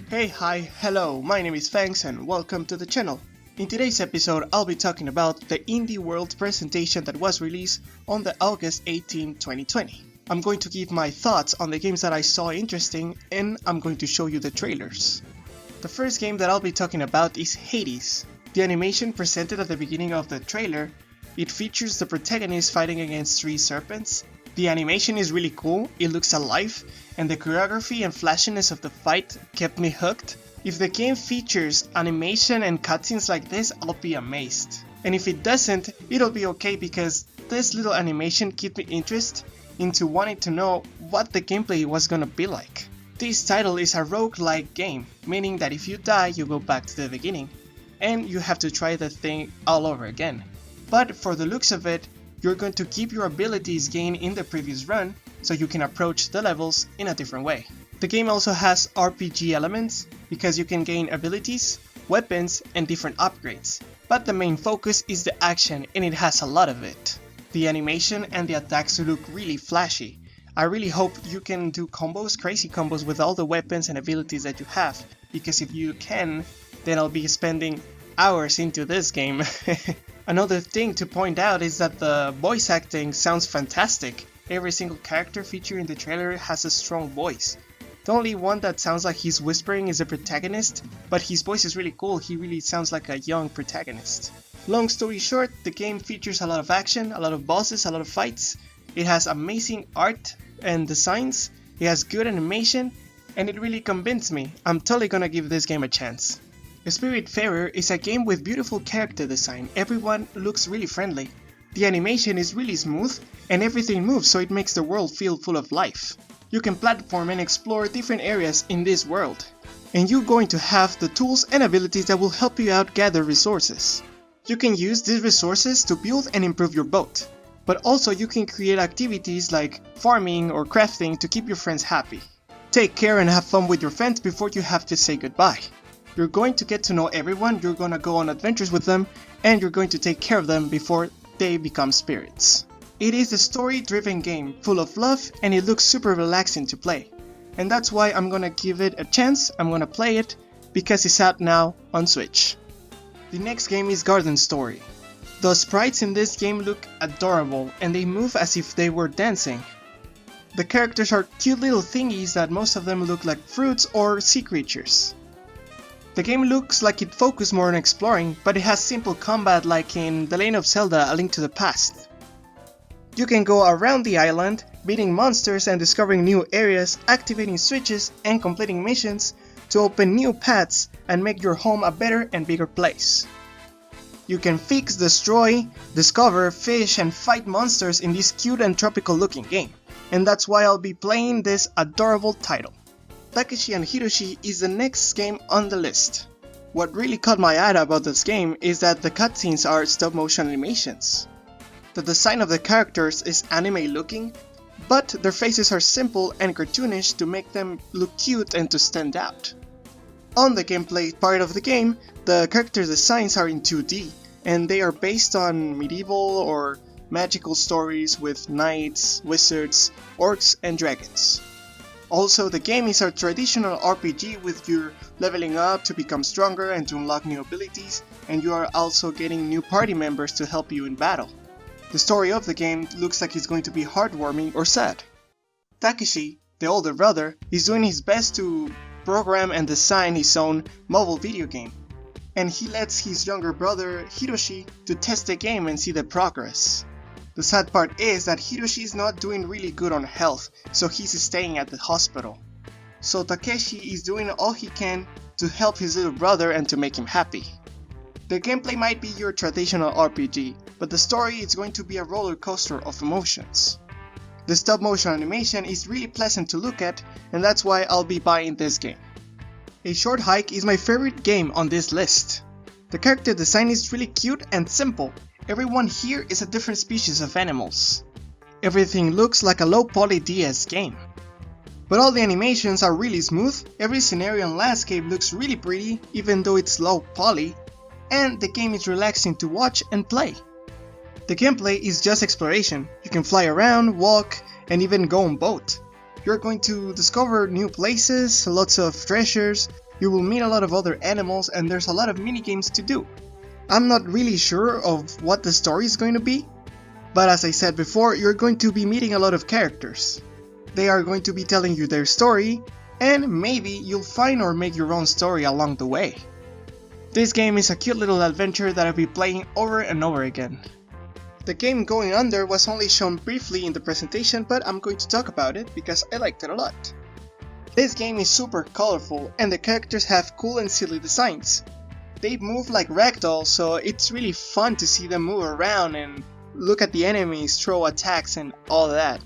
Hey, hi, hello, my name is Fangs and welcome to the channel. In today's episode, I'll be talking about the Indie World presentation that was released on the August 18, 2020. I'm going to give my thoughts on the games that I saw interesting and I'm going to show you the trailers. The first game that I'll be talking about is Hades. The animation presented at the beginning of the trailer, it features the protagonist fighting against three serpents. The animation is really cool, it looks alive, and the choreography and flashiness of the fight kept me hooked. If the game features animation and cutscenes like this, I'll be amazed. And if it doesn't, it'll be okay because this little animation kept me interested into wanting to know what the gameplay was gonna be like. This title is a roguelike game, meaning that if you die, you go back to the beginning, and you have to try the thing all over again. But for the looks of it, you're going to keep your abilities gained in the previous run, so you can approach the levels in a different way. The game also has RPG elements, because you can gain abilities, weapons, and different upgrades. But the main focus is the action, and it has a lot of it. The animation and the attacks look really flashy. I really hope you can do combos, crazy combos with all the weapons and abilities that you have, because if you can, then I'll be spending hours into this game. Another thing to point out is that the voice acting sounds fantastic. Every single character featured in the trailer has a strong voice. The only one that sounds like he's whispering is the protagonist, but his voice is really cool, he really sounds like a young protagonist. Long story short, the game features a lot of action, a lot of bosses, a lot of fights. It has amazing art and designs, it has good animation, and it really convinced me. I'm totally gonna give this game a chance. Spiritfarer is a game with beautiful character design, everyone looks really friendly. The animation is really smooth, and everything moves so it makes the world feel full of life. You can platform and explore different areas in this world, and you're going to have the tools and abilities that will help you out gather resources. You can use these resources to build and improve your boat, but also you can create activities like farming or crafting to keep your friends happy. Take care and have fun with your friends before you have to say goodbye. You're going to get to know everyone, you're going to go on adventures with them, and you're going to take care of them before they become spirits. It is a story-driven game, full of love, and it looks super relaxing to play. And that's why I'm gonna give it a chance, I'm gonna play it, because it's out now on Switch. The next game is Garden Story. The sprites in this game look adorable, and they move as if they were dancing. The characters are cute little thingies that most of them look like fruits or sea creatures. The game looks like it focused more on exploring, but it has simple combat like in The Legend of Zelda: A Link to the Past. You can go around the island, beating monsters and discovering new areas, activating switches and completing missions to open new paths and make your home a better and bigger place. You can fix, destroy, discover, fish and fight monsters in this cute and tropical looking game, and that's why I'll be playing this adorable title. Pakishi Hiroshi is the next game on the list. What really caught my eye about this game is that the cutscenes are stop motion animations. The design of the characters is anime looking, but their faces are simple and cartoonish to make them look cute and to stand out. On the gameplay part of the game, the character designs are in 2D, and they are based on medieval or magical stories with knights, wizards, orcs and dragons. Also, the game is a traditional RPG with you leveling up to become stronger and to unlock new abilities, and you are also getting new party members to help you in battle. The story of the game looks like it's going to be heartwarming or sad. Takeshi, the older brother, is doing his best to program and design his own mobile video game, and he lets his younger brother Hiroshi to test the game and see the progress. The sad part is that Hiroshi is not doing really good on health, so he's staying at the hospital. So Takeshi is doing all he can to help his little brother and to make him happy. The gameplay might be your traditional RPG, but the story is going to be a roller coaster of emotions. The stop motion animation is really pleasant to look at, and that's why I'll be buying this game. A Short Hike is my favorite game on this list. The character design is really cute and simple. Everyone here is a different species of animals. Everything looks like a low-poly DS game. But all the animations are really smooth, every scenario and landscape looks really pretty even though it's low-poly, and the game is relaxing to watch and play. The gameplay is just exploration. You can fly around, walk, and even go on boat. You're going to discover new places, lots of treasures, you will meet a lot of other animals, and there's a lot of minigames to do. I'm not really sure of what the story is going to be, but as I said before, you're going to be meeting a lot of characters. They are going to be telling you their story, and maybe you'll find or make your own story along the way. This game is a cute little adventure that I'll be playing over and over again. The game Going Under was only shown briefly in the presentation, but I'm going to talk about it because I liked it a lot. This game is super colorful and the characters have cool and silly designs. They move like ragdolls, so it's really fun to see them move around and look at the enemies, throw attacks and all that.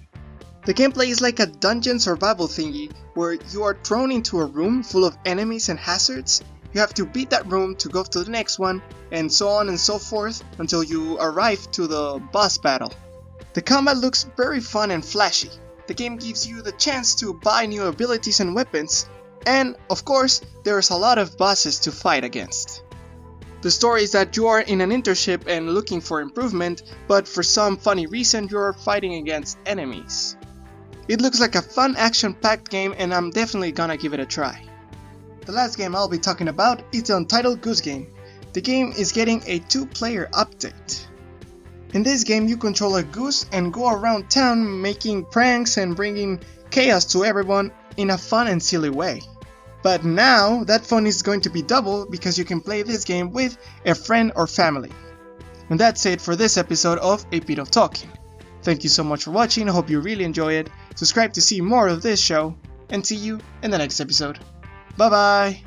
The gameplay is like a dungeon survival thingy where you are thrown into a room full of enemies and hazards. You have to beat that room to go to the next one, and so on and so forth until you arrive to the boss battle. The combat looks very fun and flashy. The game gives you the chance to buy new abilities and weapons, and of course there's a lot of bosses to fight against. The story is that you are in an internship and looking for improvement, but for some funny reason you're fighting against enemies. It looks like a fun action-packed game and I'm definitely gonna give it a try. The last game I'll be talking about is the Untitled Goose Game. The game is getting a 2-player update. In this game you control a goose and go around town making pranks and bringing chaos to everyone in a fun and silly way. But now that fun is going to be double because you can play this game with a friend or family. And that's it for this episode of A Bit of Talking. Thank you so much for watching, I hope you really enjoy it. Subscribe to see more of this show, and see you in the next episode. Bye bye!